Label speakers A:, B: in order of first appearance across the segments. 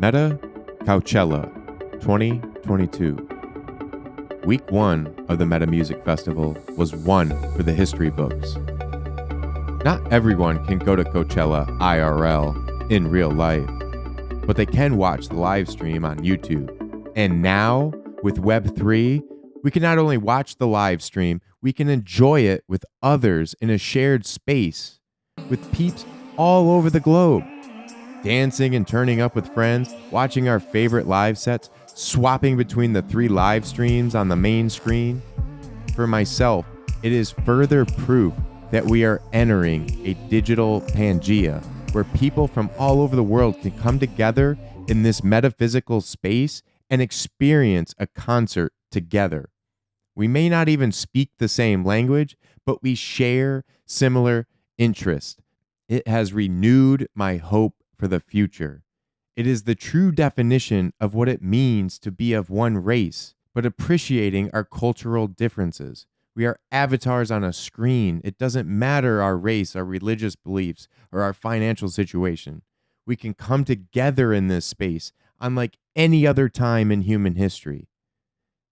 A: Meta Couchella 2022. Week 1 of the Meta Music Festival was one for the history books. Not everyone can go to Couchella IRL in real life, but they can watch the live stream on YouTube. And now, with Web3, we can not only watch the live stream, we can enjoy it with others in a shared space, with peeps all over the globe. Dancing and turning up with friends, watching our favorite live sets, swapping between the 3 live streams on the main screen. For myself, it is further proof that we are entering a digital Pangea where people from all over the world can come together in this metaphysical space and experience a concert together. We may not even speak the same language, but we share similar interests. It has renewed my hope for the future. It is the true definition of what it means to be of one race, but appreciating our cultural differences. We are avatars on a screen. It doesn't matter our race, our religious beliefs, or our financial situation. We can come together in this space unlike any other time in human history.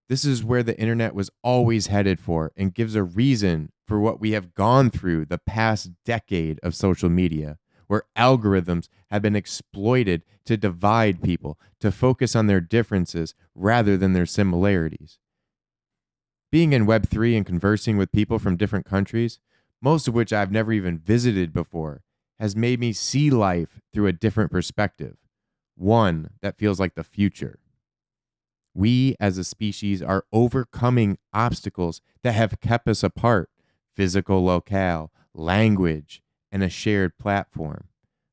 A: This is where the internet was always headed for and gives a reason for what we have gone through the past decade of social media, where algorithms have been exploited to divide people, to focus on their differences rather than their similarities. Being in Web3 and conversing with people from different countries, most of which I've never even visited before, has made me see life through a different perspective, one that feels like the future. We as a species are overcoming obstacles that have kept us apart: physical locale, language, and a shared platform.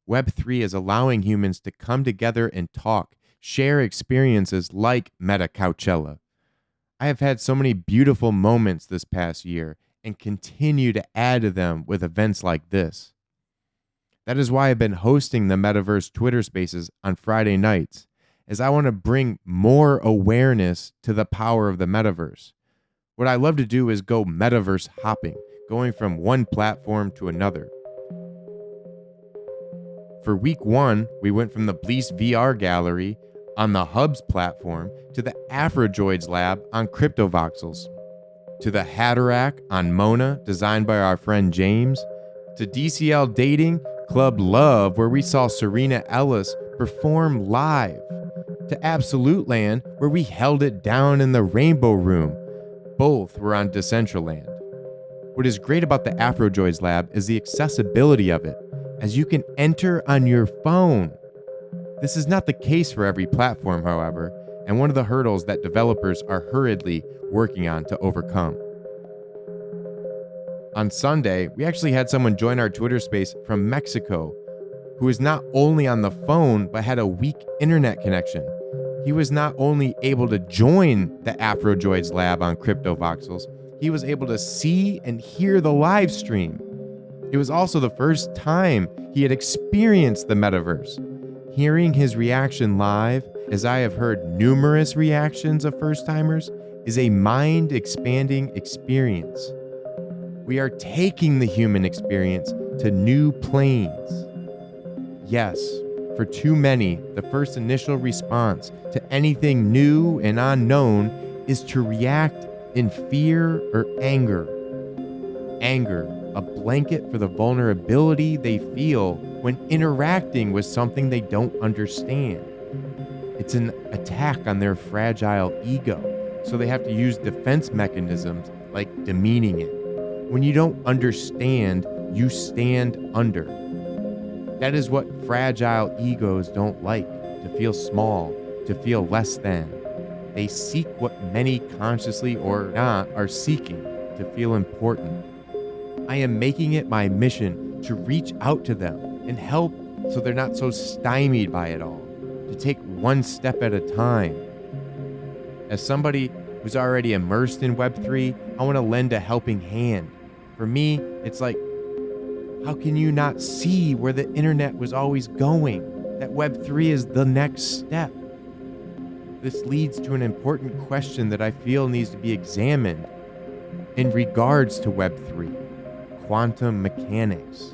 A: Web3 is allowing humans to come together and talk, share experiences like Meta Couchella. I have had so many beautiful moments this past year and continue to add to them with events like this. That is why I've been hosting the Metaverse Twitter Spaces on Friday nights, as I want to bring more awareness to the power of the metaverse. What I love to do is go metaverse hopping, going from one platform to another. For week 1, we went from the Bleace VR gallery on the Hubs platform to the Afrodroids lab on Cryptovoxels, to the Hatterack on Mona, designed by our friend James, to DCL Dating Club Love, where we saw Serena Ellis perform live, to Absolute Land, where we held it down in the Rainbow Room. Both were on Decentraland. What is great about the Afrodroids lab is the accessibility of it, as you can enter on your phone. This is not the case for every platform, however, and one of the hurdles that developers are hurriedly working on to overcome. On Sunday, we actually had someone join our Twitter space from Mexico who was not only on the phone but had a weak internet connection. He was not only able to join the Afrodroids lab on Cryptovoxels, he was able to see and hear the live stream. It was also the first time he had experienced the metaverse. Hearing his reaction live, as I have heard numerous reactions of first-timers, is a mind-expanding experience. We are taking the human experience to new planes. Yes, for too many, the first initial response to anything new and unknown is to react in fear or anger. Anger, a blanket for the vulnerability they feel when interacting with something they don't understand. It's an attack on their fragile ego, so they have to use defense mechanisms like demeaning it. When you don't understand, you stand under. That is what fragile egos don't like, to feel small, to feel less than. They seek what many consciously or not are seeking, to feel important. I am making it my mission to reach out to them and help so they're not so stymied by it all, to take one step at a time. As somebody who's already immersed in Web3, I want to lend a helping hand. For me, it's like, how can you not see where the internet was always going? That Web3 is the next step. This leads to an important question that I feel needs to be examined in regards to Web3. Quantum mechanics.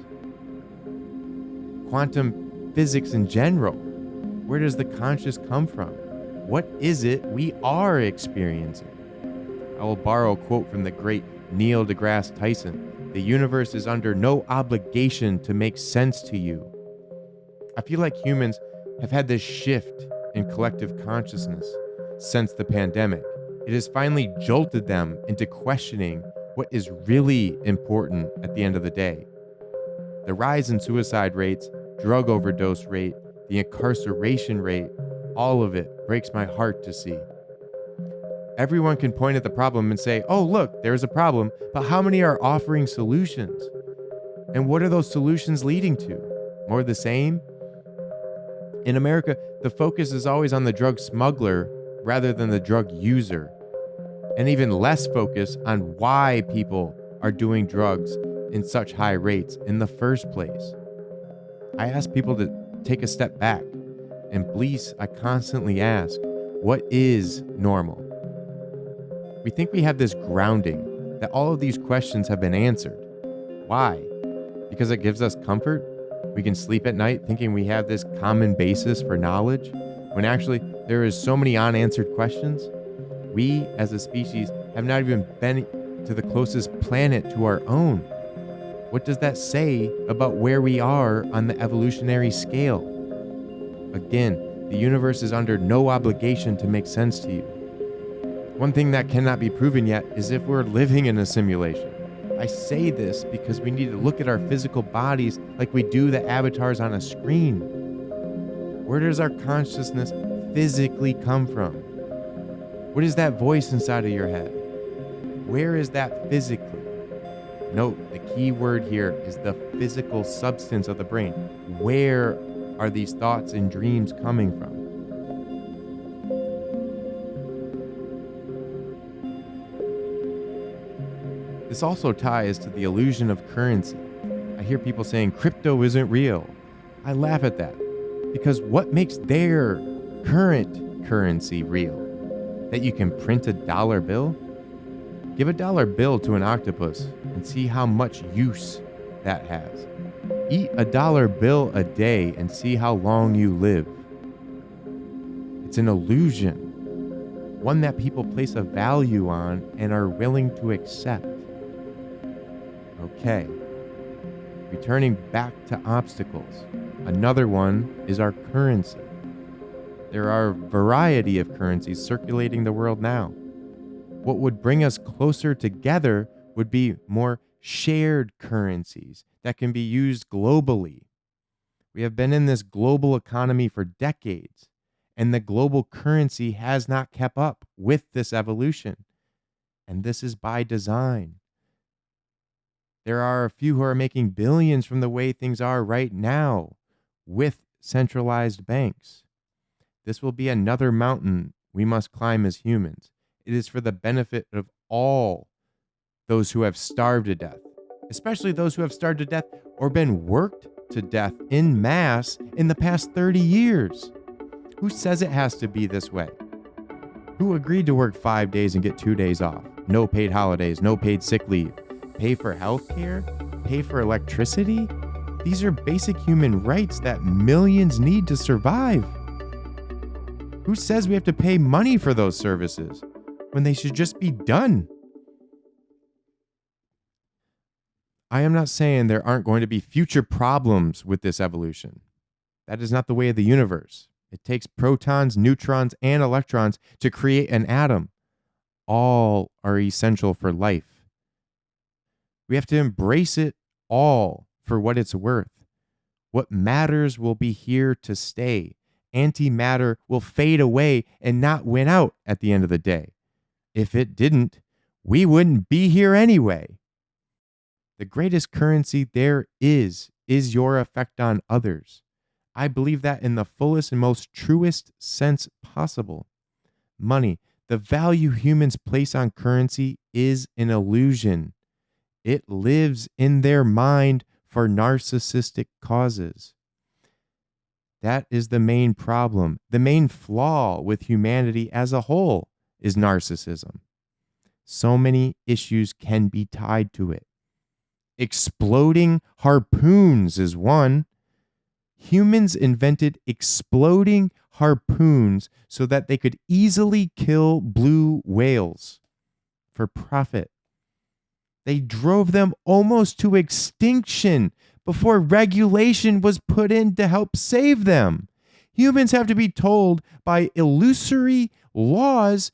A: Quantum physics in general. Where does the conscious come from? What is it we are experiencing? I will borrow a quote from the great Neil deGrasse Tyson. The universe is under no obligation to make sense to you. I feel like humans have had this shift in collective consciousness since the pandemic. It has finally jolted them into questioning what is really important at the end of the day. The rise in suicide rates, drug overdose rate, the incarceration rate, all of it breaks my heart to see. Everyone can point at the problem and say, oh, look, there's a problem, but how many are offering solutions? And what are those solutions leading to? More of the same? In America, the focus is always on the drug smuggler rather than the drug user, and even less focus on why people are doing drugs in such high rates in the first place. I ask people to take a step back. In Bleace, I constantly ask, what is normal? We think we have this grounding, that all of these questions have been answered. Why? Because it gives us comfort? We can sleep at night thinking we have this common basis for knowledge, when actually there is so many unanswered questions. We, as a species, have not even been to the closest planet to our own. What does that say about where we are on the evolutionary scale? Again, the universe is under no obligation to make sense to you. One thing that cannot be proven yet is if we're living in a simulation. I say this because we need to look at our physical bodies like we do the avatars on a screen. Where does our consciousness physically come from? What is that voice inside of your head? Where is that physically? Note, the key word here is the physical substance of the brain. Where are these thoughts and dreams coming from? This also ties to the illusion of currency. I hear people saying crypto isn't real. I laugh at that because what makes their current currency real? That you can print a dollar bill? Give a dollar bill to an octopus and see how much use that has. Eat a dollar bill a day and see how long you live. It's an illusion, one that people place a value on and are willing to accept. Okay, returning back to obstacles. Another one is our currency. There are a variety of currencies circulating the world now. What would bring us closer together would be more shared currencies that can be used globally. We have been in this global economy for decades, and the global currency has not kept up with this evolution. And this is by design. There are a few who are making billions from the way things are right now with centralized banks. This will be another mountain we must climb as humans. It is for the benefit of all those who have starved to death, especially those who have starved to death or been worked to death en masse in the past 30 years. Who says it has to be this way? Who agreed to work 5 days and get 2 days off? No paid holidays, no paid sick leave. Pay for health care? Pay for electricity? These are basic human rights that millions need to survive. Who says we have to pay money for those services when they should just be done? I am not saying there aren't going to be future problems with this evolution. That is not the way of the universe. It takes protons, neutrons, and electrons to create an atom. All are essential for life. We have to embrace it all for what it's worth. What matters will be here to stay. Antimatter will fade away and not win out at the end of the day. If it didn't, we wouldn't be here anyway. The greatest currency there is your effect on others. I believe that in the fullest and most truest sense possible. Money, the value humans place on currency, is an illusion. It lives in their mind for narcissistic causes. That is the main problem. The main flaw with humanity as a whole is narcissism. So many issues can be tied to it. Exploding harpoons is one. Humans invented exploding harpoons so that they could easily kill blue whales for profit. They drove them almost to extinction before regulation was put in to help save them. Humans have to be told by illusory laws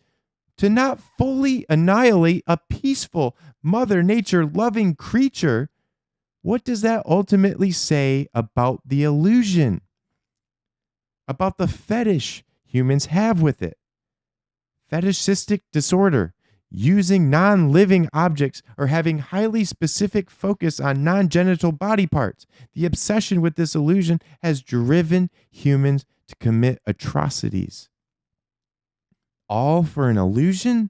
A: to not fully annihilate a peaceful, Mother Nature loving creature. What does that ultimately say about the illusion? About the fetish humans have with it? Fetishistic disorder, using non-living objects or having highly specific focus on non-genital body parts. The obsession with this illusion has driven humans to commit atrocities. All for an illusion?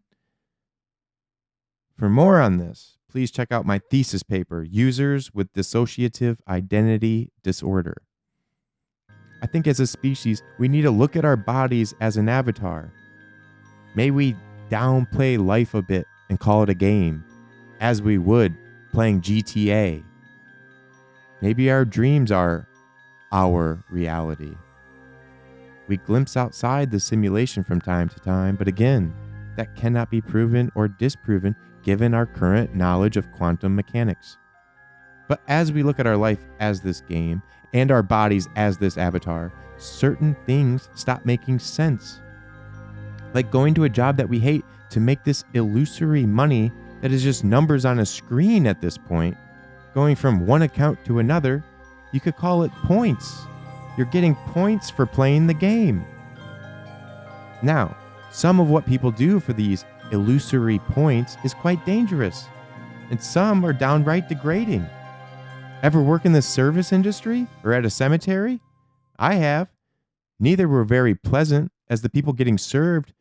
A: For more on this, please check out my thesis paper, Users with Dissociative Identity Disorder. I think as a species, we need to look at our bodies as an avatar. May we downplay life a bit and call it a game, as we would playing GTA. Maybe our dreams are our reality. We glimpse outside the simulation from time to time, but again, that cannot be proven or disproven given our current knowledge of quantum mechanics. But as we look at our life as this game and our bodies as this avatar, certain things stop making sense. Like going to a job that we hate to make this illusory money that is just numbers on a screen at this point, going from one account to another. You could call it points. You're getting points for playing the game. Now, some of what people do for these illusory points is quite dangerous, and some are downright degrading. Ever work in the service industry or at a cemetery? I have. Neither were very pleasant, as the people getting served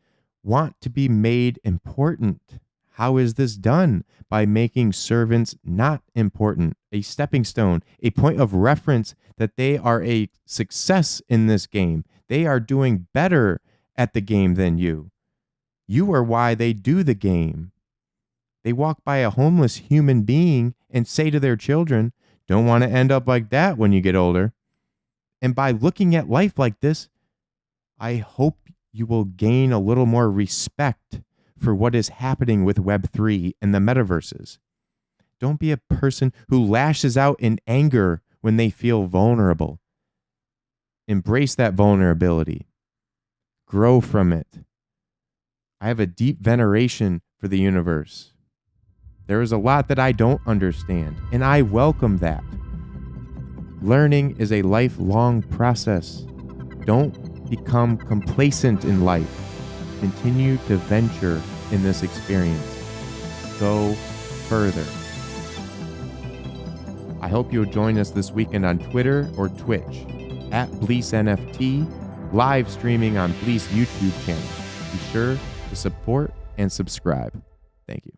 A: want to be made important. How is this done? By making servants not important, a stepping stone, a point of reference that they are a success in this game. They are doing better at the game than you. You are why they do the game. They walk by a homeless human being and say to their children, "Don't want to end up like that when you get older." And by looking at life like this, I hope you will gain a little more respect for what is happening with Web3 and the metaverses. Don't be a person who lashes out in anger when they feel vulnerable. Embrace that vulnerability. Grow from it. I have a deep veneration for the universe. There is a lot that I don't understand, and I welcome that. Learning is a lifelong process. Don't become complacent in life. Continue to venture in this experience. Go further. I hope you'll join us this weekend on Twitter or Twitch at Bleace NFT, live streaming on Bleace YouTube channel. Be sure to support and subscribe. Thank you.